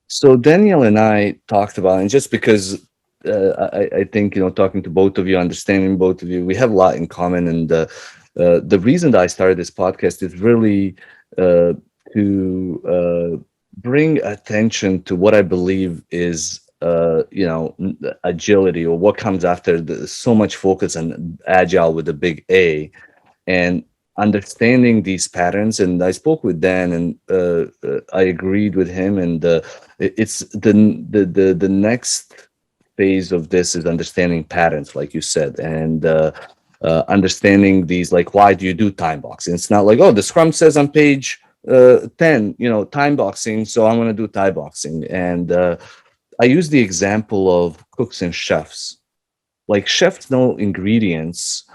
So Daniel and I talked about, and just because I think talking to both of you, understanding both of you, we have a lot in common, and the reason that I started this podcast is really to bring attention to what I believe is agility, or what comes after so much focus on agile with a big A, and understanding these patterns. And I spoke with Dan, and I agreed with him, and it's the next phase of this is understanding patterns, like you said, and understanding these, like, why do you do time boxing? It's not like, oh, the Scrum says on page 10, time boxing, so I'm going to do time boxing. And I use the example of cooks and chefs. Like, chefs know ingredients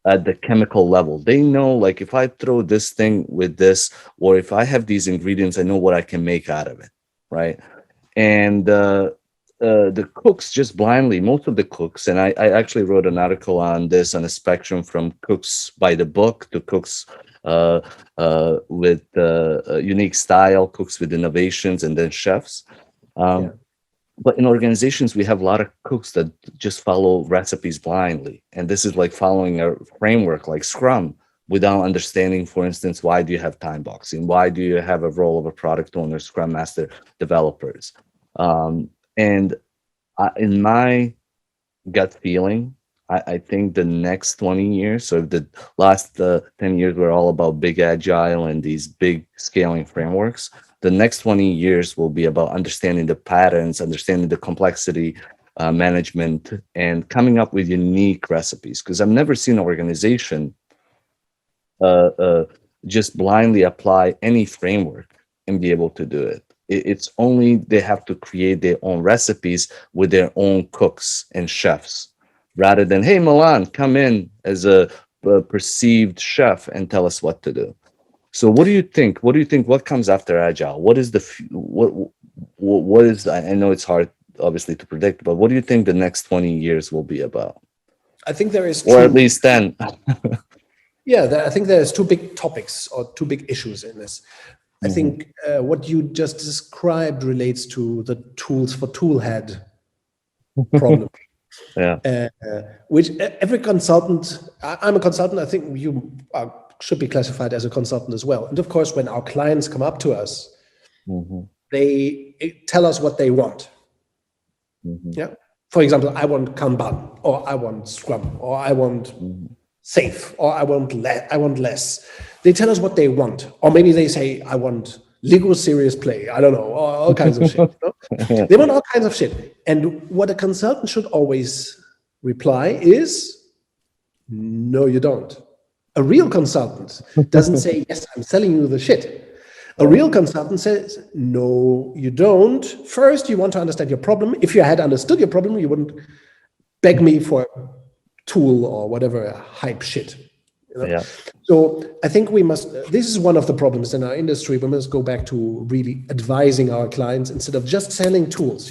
at the chemical level. They know, like, if I throw this thing with this, or if I have these ingredients, I know what I can make out of it, right? And the cooks just blindly, most of the cooks, and I actually wrote an article on this, on a spectrum from cooks by the book to cooks with unique style, cooks with innovations, and then chefs. But in organizations, we have a lot of cooks that just follow recipes blindly. And this is like following a framework like Scrum without understanding, for instance, why do you have time boxing? Why do you have a role of a product owner, Scrum Master, developers? In my gut feeling, I think the next 20 years, so if the last 10 years were all about big agile and these big scaling frameworks, the next 20 years will be about understanding the patterns, understanding the complexity management, and coming up with unique recipes. Because I've never seen an organization just blindly apply any framework and be able to do it. It's only they have to create their own recipes with their own cooks and chefs, rather than, hey, Miljan, come in as a perceived chef and tell us what to do. So what do you think? What comes after Agile? What is what is, I know it's hard, obviously, to predict, but what do you think the next 20 years will be about? I think there is or at least 10. Yeah, I think there's two big topics or two big issues in this. I think what you just described relates to the tools for toolhead problem. Yeah. Which every consultant, I'm a consultant, I think you should be classified as a consultant as well. And of course, when our clients come up to us, they tell us what they want. Yeah. For example, I want Kanban, or I want Scrum, or I want Safe, or I want less. They tell us what they want, or maybe they say, I want Lego serious play. I don't know, or all kinds of shit. They want all kinds of shit. And what a consultant should always reply is, no, you don't. A real consultant doesn't say, yes, I'm selling you the shit. A real consultant says, no, you don't. First, you want to understand your problem. If you had understood your problem, you wouldn't beg me for a tool or whatever hype shit. Yeah. So I think this is one of the problems in our industry. We must go back to really advising our clients instead of just selling tools,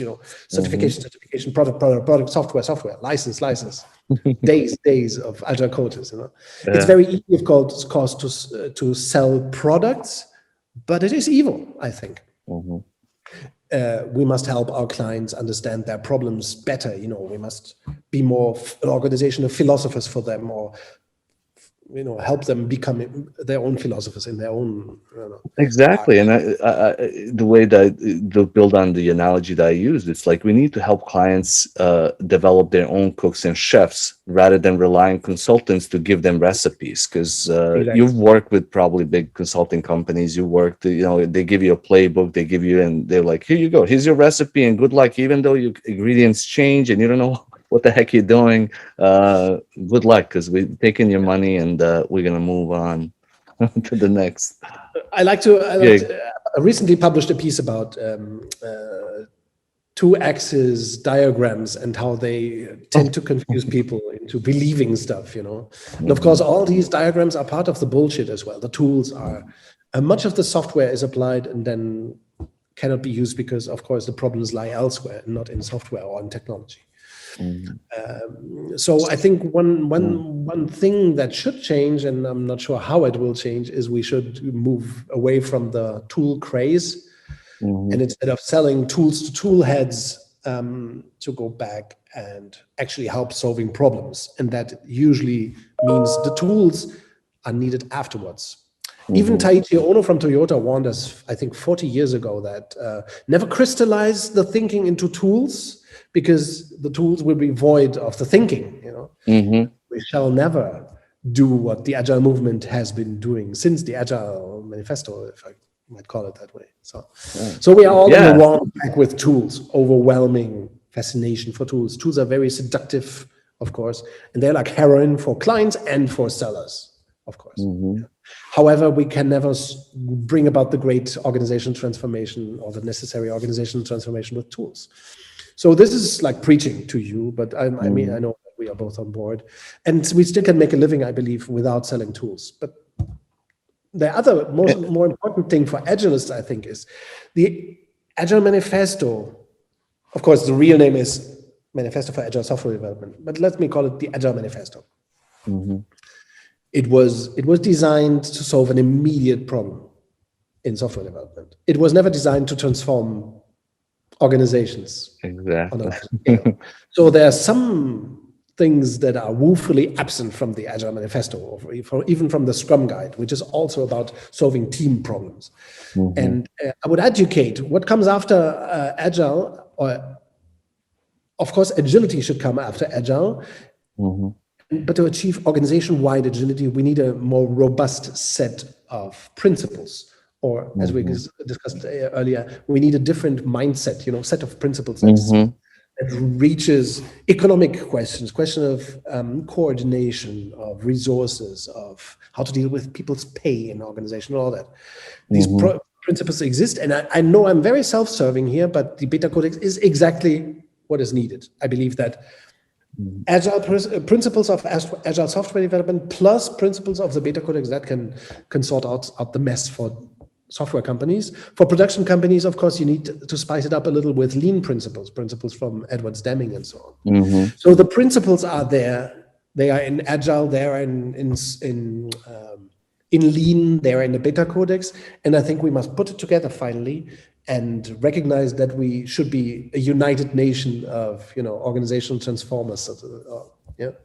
certification, product, software, license, days of agile coaches. It's very easy, of course, to sell products, but it is evil, I think. We must help our clients understand their problems better. We must be more an organization of philosophers for them, or help them become their own philosophers in their own. Exactly, and the way that to build on the analogy that I used, it's like we need to help clients develop their own cooks and chefs rather than rely on consultants to give them recipes. Because you've worked with probably big consulting companies. You worked, they give you a playbook, and they're like, here you go, here's your recipe, and good luck. Even though your ingredients change and you don't know what the heck you're doing, good luck, because we've taken your money and we're gonna move on to the next. I recently published a piece about two-axis diagrams and how they tend to confuse people into believing stuff, And of course, all these diagrams are part of the bullshit as well. The tools are, much of the software is applied and then cannot be used because, of course, the problems lie elsewhere, not in software or in technology. So I think one thing that should change, and I'm not sure how it will change, is we should move away from the tool craze, and instead of selling tools to tool heads, to go back and actually help solving problems. And that usually means the tools are needed afterwards. Even Taiichi Ono from Toyota warned us, I think 40 years ago, that never crystallize the thinking into tools, because the tools will be void of the thinking. We shall never do what the Agile movement has been doing since the Agile Manifesto, if I might call it that way. So we are all in the wrong track with tools. Overwhelming fascination for tools. Tools are very seductive, of course, and they're like heroin for clients and for sellers, of course. However, we can never bring about the great organizational transformation or the necessary organizational transformation with tools. So this is like preaching to you, but I mean, I know that we are both on board, and we still can make a living, I believe, without selling tools. But the other more important thing for Agilists, I think, is the Agile Manifesto. Of course, the real name is Manifesto for Agile Software Development, but let me call it the Agile Manifesto. It was designed to solve an immediate problem in software development. It was never designed to transform organizations. Exactly. So there are some things that are woefully absent from the Agile Manifesto, or even from the Scrum Guide, which is also about solving team problems. And I would educate what comes after Agile, or of course, agility should come after Agile. But to achieve organization-wide agility, we need a more robust set of principles. Or, as we discussed earlier, we need a different mindset, set of principles that reaches economic questions, question of coordination, of resources, of how to deal with people's pay in an organization, all that. These principles exist, and I know I'm very self-serving here, but the Beta Codex is exactly what is needed. I believe that Agile principles of Agile software development plus principles of the Beta Codex that can sort out the mess for software companies. For production companies, of course, you need to spice it up a little with lean principles from Edwards Deming and so on. So the principles are there. They are in Agile, they are in lean, they are in the Beta Codex. And I think we must put it together finally and recognize that we should be a united nation of, organizational transformers,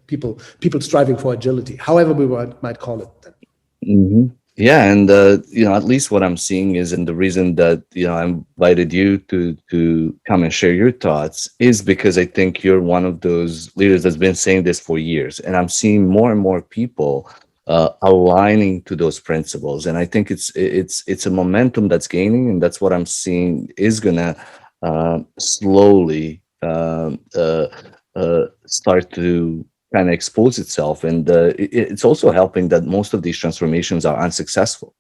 people striving for agility, however we might call it then. Yeah, and at least what I'm seeing is, and the reason that I invited you to come and share your thoughts is because I think you're one of those leaders that's been saying this for years, and I'm seeing more and more people aligning to those principles, and I think it's a momentum that's gaining, and that's what I'm seeing is gonna slowly start to kind of expose itself, and it's also helping that most of these transformations are unsuccessful.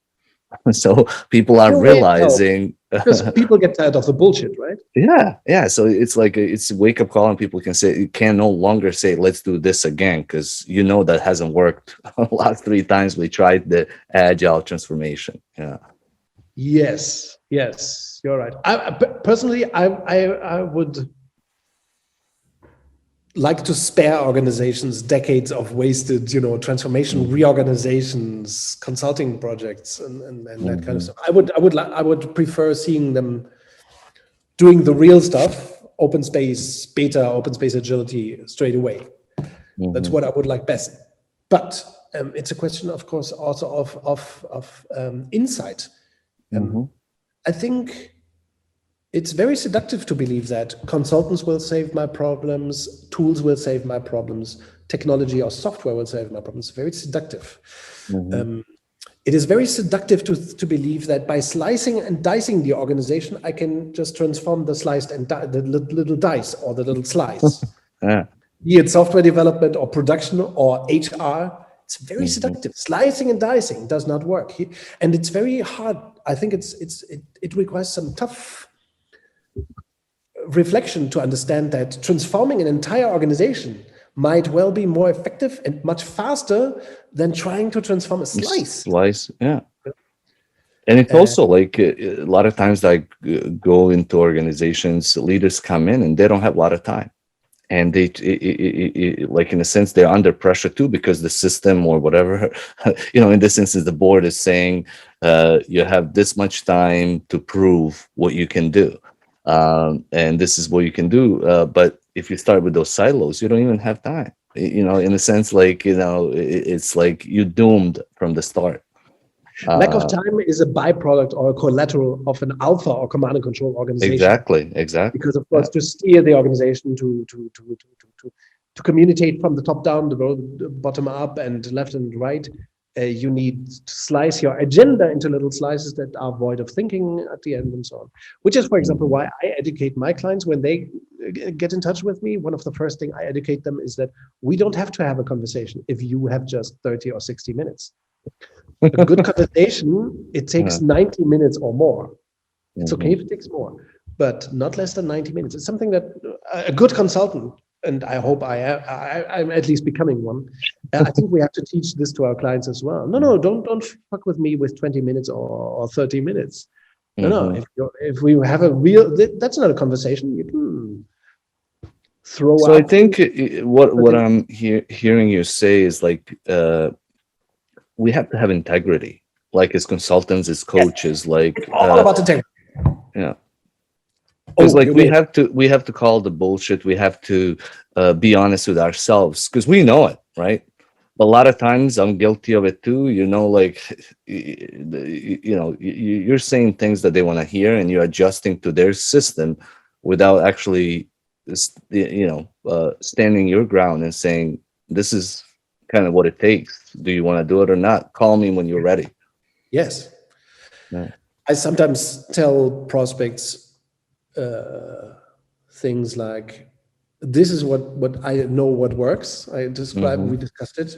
So people are In a way, it helps realizing because people get tired of the bullshit, right? yeah, so it's like it's a wake-up call, and people can no longer say let's do this again, because that hasn't worked. Last 3 times we tried the agile transformation. Yeah. Yes, you're right. Personally, I would like to spare organizations decades of wasted, transformation, reorganizations, consulting projects, and that kind of stuff. I would prefer seeing them doing the real stuff, open space, beta, open space agility straight away. That's what I would like best. But it's a question, of course, also of insight. I think it's very seductive to believe that consultants will save my problems, tools will save my problems, technology or software will save my problems. Very seductive. It is very seductive to believe that by slicing and dicing the organization, I can just transform the sliced and the little dice or the little slice. Yeah. Be it software development or production or HR, it's very seductive. Slicing and dicing does not work, and it's very hard. I think it requires some tough reflection to understand that transforming an entire organization might well be more effective and much faster than trying to transform a slice. Yeah. And it's also like a lot of times I go into organizations, leaders come in and they don't have a lot of time. And they, like in a sense, they're under pressure too, because the system or whatever, in this instance, the board is saying you have this much time to prove what you can do. And this is what you can do. But if you start with those silos, you don't even have time, in a sense, like, it's like you're doomed from the start. Lack of time is a byproduct or a collateral of an alpha or command and control organization. Exactly. Because of course, to steer the organization to communicate from the top down, the bottom up, and left and right, you need to slice your agenda into little slices that are void of thinking at the end and so on. Which is, for example, why I educate my clients when they get in touch with me. One of the first things I educate them is that we don't have to have a conversation if you have just 30 or 60 minutes. A good conversation, it takes 90 minutes or more. It's okay if it takes more, but not less than 90 minutes. It's something that a good consultant, and I hope I'm at least becoming one. I think we have to teach this to our clients as well. No, don't fuck with me with 20 minutes or 30 minutes. No. If we have a real, that's not a conversation. You can throw. So I think what I'm hearing you say is like we have to have integrity, like as consultants, as coaches, like it's all about integrity. Yeah. Because we have to call the bullshit. We have to be honest with ourselves, because we know it, right? But a lot of times I'm guilty of it too. Like, you're saying things that they want to hear, and you're adjusting to their system without actually, standing your ground and saying, this is kind of what it takes. Do you want to do it or not? Call me when you're ready. Yes. Yeah. I sometimes tell prospects things like, this is what I know what works. I described, we discussed it,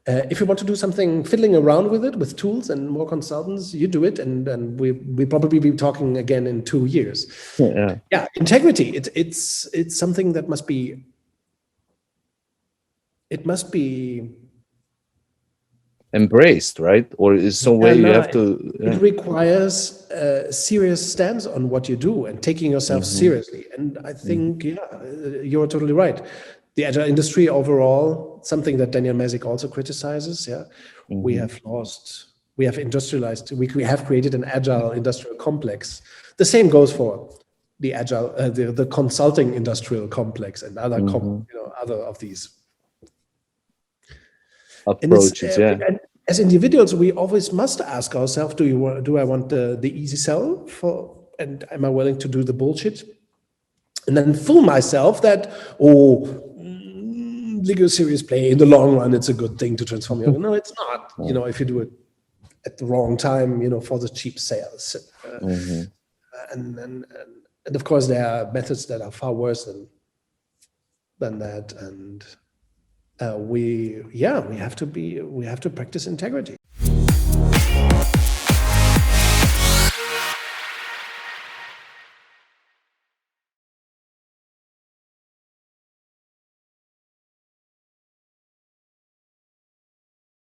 if you want to do something fiddling around with it, with tools and more consultants, you do it. And we probably be talking again in 2 years. Yeah. Integrity. It's something that must be embraced, right? Or is some way you have to. It requires a serious stance on what you do and taking yourself seriously. And I think, you're totally right. The agile industry overall, something that Daniel Mesic also criticizes. We have industrialized. We have created an agile industrial complex. The same goes for the agile, the consulting industrial complex and other, other of these approaches. as individuals, we always must ask ourselves, do I want the easy sell and am I willing to do the bullshit? And then fool myself that, legal serious play, in the long run, it's a good thing to transform your. No, it's not. If you do it at the wrong time, for the cheap sales. And of course, there are methods that are far worse than that. And we have to practice integrity.